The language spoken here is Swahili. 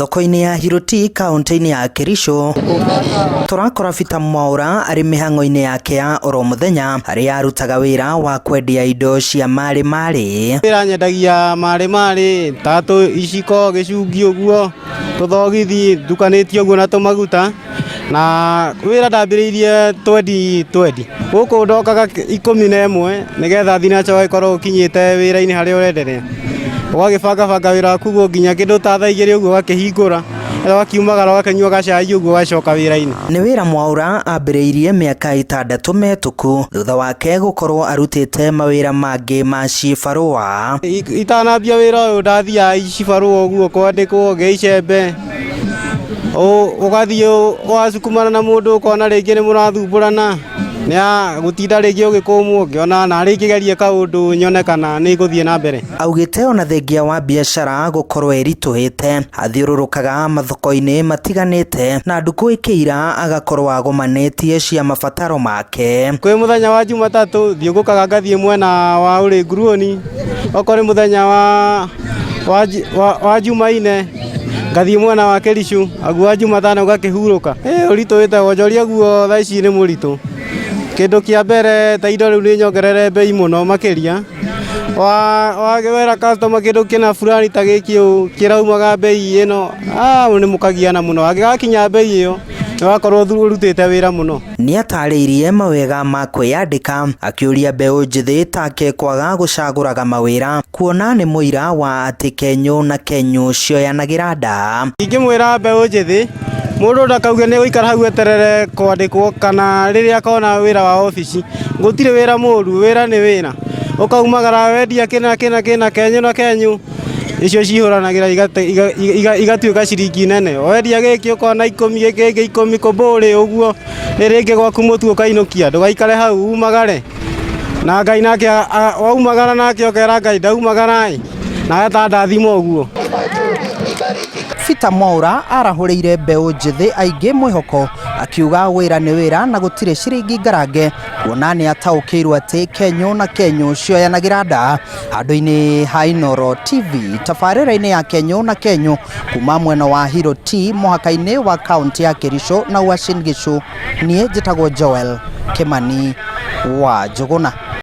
thoko-ini ya Hiroti kaunti-ini ya Kericho turakora Peter Mwaura ari mihango-ini yake ya oro muthenya aria arutaga wira wa kwendia indo cia mari wira nyendagia mari tatu iciko gicungi uguo tuthogithi dukanitio uguo na tumaguta na wira ndambiriirie 2020 guku ndokaga 11 nigetha thina cho ikorwo kinyite wira-ini haria urenderea ugagibanga wira waku guo nginya kindu ta thaa igiri uguo gakihingura wakiumagara wakanyua gacai uguo gacoka wira-ini. Ni wira Mwaura ambiriirie miaka 6 mehtuku thutha wake gukorwo arutite mawira mangi ma cibarua. Itanambia wira uyu ndathia cibarua uguo kwandikwo geicembe ugathie wacukumana na mundu ukona ringi ni murathumbũrana nia gutinda ringi ugikumwo ngiona na rikigerie kaundu nyone kana ni guthie na mbere. Augite ona thengia wa biashara gukorwo erituhite athiururukaga mathoko-ini matiganite na nduku ikiira agakorwo agomanetie cia mabataro make. Kwi muthenya wa Jumatatu thiungukaga ngathie mwena wa uri Nguruoni okori muthenya wa Jumaine ngathie mwena wa Kericho agua Jumatano gakihuruka urituhite wonjoria guo thaa ici ni muritu kindu kia mbere ta indo riu ni nyongerere bei muno makiria wagewera customer kindu kina fulani ta giki kiraumaga bei ino ni mukagiana muno agigakinya bei iyo wakorwo urutite wira muno. Ni atariirie mawega ma kwiyandika akiuria mbeu njithi take kwaga gucaguraga mawira kuona ni muira wa ati Kenyu na Kenyu cioyanagira nda. Ingimwira mbeu njithi mundu ndakauge ni guikara hau eterere kwandikwo kana riria akona wira wa ofici gutire wira muru wira ni wira ukaumagara wendia kina Kenyu na Kenyu icio cihuranagira igatuika ciringi nene wendia giki ukona 10 giki 10 kumburi uguo ringi gwaku mutu ukainukia ndugaikare hau umagare na Ngai nake waumagara nake okera Ngai ndaumagara na eta thimo uguo. Peter Mwaura arahuriire mbeu njithi aingi mwihoko akiuga wira ni wira na gutire ciringi ngarange kuona ni ataukirwo ati Kenyu na Kenyu cioyanagira nda. Handu-ini ha Inooro TV tabarĩra-ini ya Kenyu na Kenyu kuma mwena wa Hiroti muhaka-ini wa kaunti ya Kericho na Uasin Gishu nie njitagwo Joel Kimani wa Njuguna.